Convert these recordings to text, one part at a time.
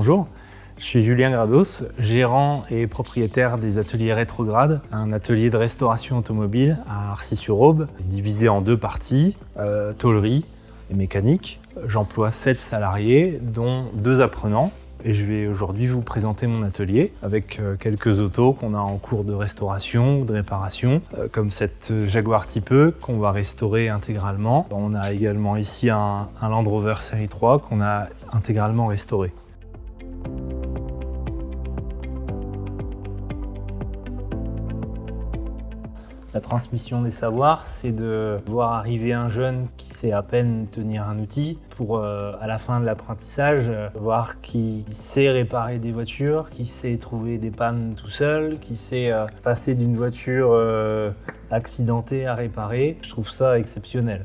Bonjour, je suis Julien Grados, gérant et propriétaire des ateliers Rétrograde, un atelier de restauration automobile à Arcis-sur-Aube, divisé en deux parties, tôlerie et mécanique. J'emploie 7 salariés, dont 2 apprenants. Et je vais aujourd'hui vous présenter mon atelier avec quelques autos qu'on a en cours de restauration ou de réparation, comme cette Jaguar Type E qu'on va restaurer intégralement. On a également ici un Land Rover Série 3 qu'on a intégralement restauré. La transmission des savoirs, c'est de voir arriver un jeune qui sait à peine tenir un outil pour, à la fin de l'apprentissage, voir qu'il sait réparer des voitures, qu'il sait trouver des pannes tout seul, qu'il sait passer d'une voiture accidentée à réparer. Je trouve ça exceptionnel.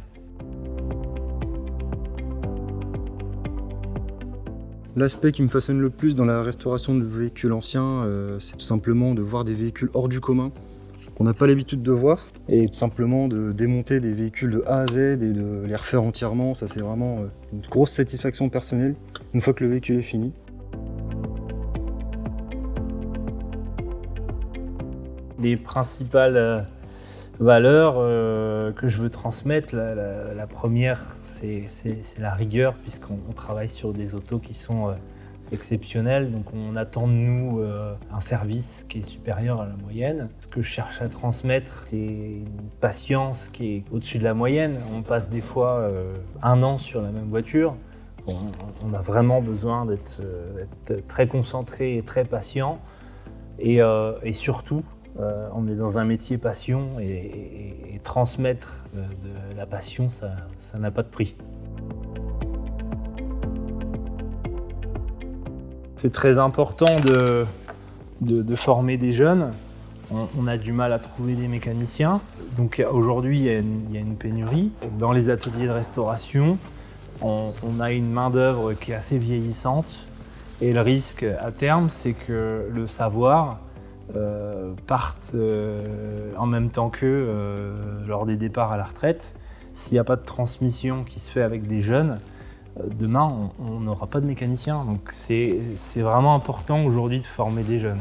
L'aspect qui me fascine le plus dans la restauration de véhicules anciens, c'est tout simplement de voir des véhicules hors du commun qu'on n'a pas l'habitude de voir, et tout simplement de démonter des véhicules de A à Z et de les refaire entièrement. Ça, c'est vraiment une grosse satisfaction personnelle une fois que le véhicule est fini. Les principales valeurs que je veux transmettre, la première, c'est la rigueur, puisqu'on travaille sur des autos qui sont exceptionnel, donc on attend de nous un service qui est supérieur à la moyenne. Ce que je cherche à transmettre, c'est une patience qui est au-dessus de la moyenne. On passe des fois 1 an sur la même voiture. On a vraiment besoin d'être très concentré et très patient. Et surtout, on est dans un métier passion, et transmettre de la passion, ça n'a pas de prix. C'est très important de former des jeunes. On a du mal à trouver des mécaniciens. Donc aujourd'hui, il y a une pénurie. Dans les ateliers de restauration, on a une main-d'œuvre qui est assez vieillissante. Et le risque à terme, c'est que le savoir parte en même temps qu'eux lors des départs à la retraite. S'il n'y a pas de transmission qui se fait avec des jeunes, demain, on n'aura pas de mécanicien, donc c'est vraiment important aujourd'hui de former des jeunes.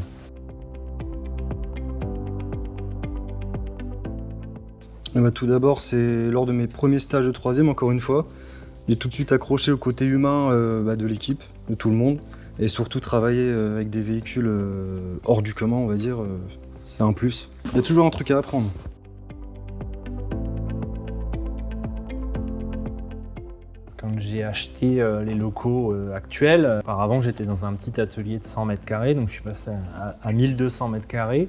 Tout d'abord, c'est lors de mes premiers stages de 3e, encore une fois, j'ai tout de suite accroché au côté humain de l'équipe, de tout le monde, et surtout travailler avec des véhicules hors du commun, on va dire, c'est un plus. Il y a toujours un truc à apprendre. Quand j'ai acheté les locaux actuels, auparavant j'étais dans un petit atelier de 100 mètres carrés, donc je suis passé à 1200 mètres carrés.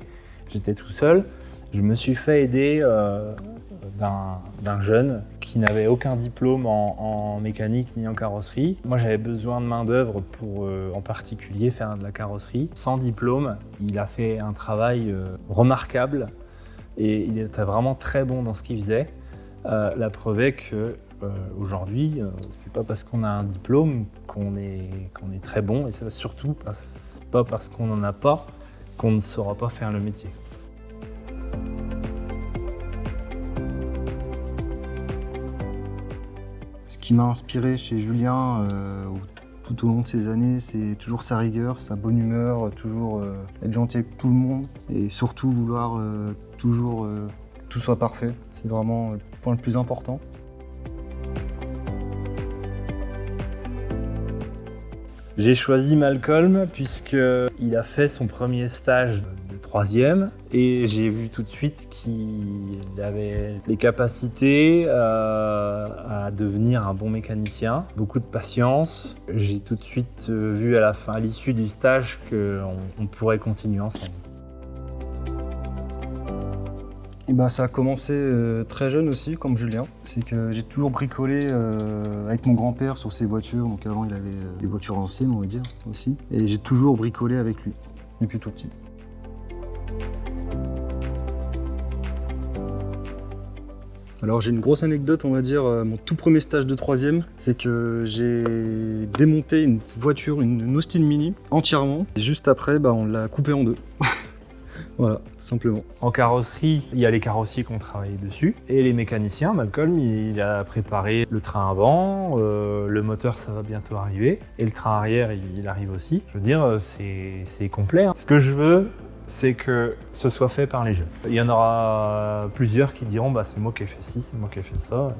J'étais tout seul. Je me suis fait aider d'un jeune qui n'avait aucun diplôme en mécanique ni en carrosserie. Moi j'avais besoin de main d'œuvre pour en particulier faire de la carrosserie. Sans diplôme, il a fait un travail remarquable et il était vraiment très bon dans ce qu'il faisait. La preuve est que aujourd'hui, c'est pas parce qu'on a un diplôme qu'on est très bon, et c'est surtout pas parce qu'on n'en a pas qu'on ne saura pas faire le métier. Ce qui m'a inspiré chez Julien tout au long de ces années, c'est toujours sa rigueur, sa bonne humeur, toujours être gentil avec tout le monde, et surtout vouloir toujours que tout soit parfait. C'est vraiment le point le plus important. J'ai choisi Malcolm puisqu'il a fait son premier stage de 3e, et j'ai vu tout de suite qu'il avait les capacités à devenir un bon mécanicien, beaucoup de patience. J'ai tout de suite vu à l'issue du stage qu'on pourrait continuer ensemble. Et ça a commencé très jeune aussi, comme Julien. C'est que j'ai toujours bricolé avec mon grand-père sur ses voitures. Donc avant, il avait des voitures anciennes, on va dire, aussi. Et j'ai toujours bricolé avec lui, depuis tout petit. Alors j'ai une grosse anecdote, on va dire, mon tout premier stage de 3e, c'est que j'ai démonté une voiture, une Austin Mini, entièrement. Et juste après, on l'a coupée en deux. Voilà, simplement. En carrosserie, il y a les carrossiers qui ont travaillé dessus et les mécaniciens. Malcolm, il a préparé le train avant, le moteur, ça va bientôt arriver et le train arrière, il arrive aussi. Je veux dire, c'est complet, hein. Ce que je veux, c'est que ce soit fait par les jeunes. Il y en aura plusieurs qui diront, bah, c'est moi qui ai fait ci, c'est moi qui ai fait ça.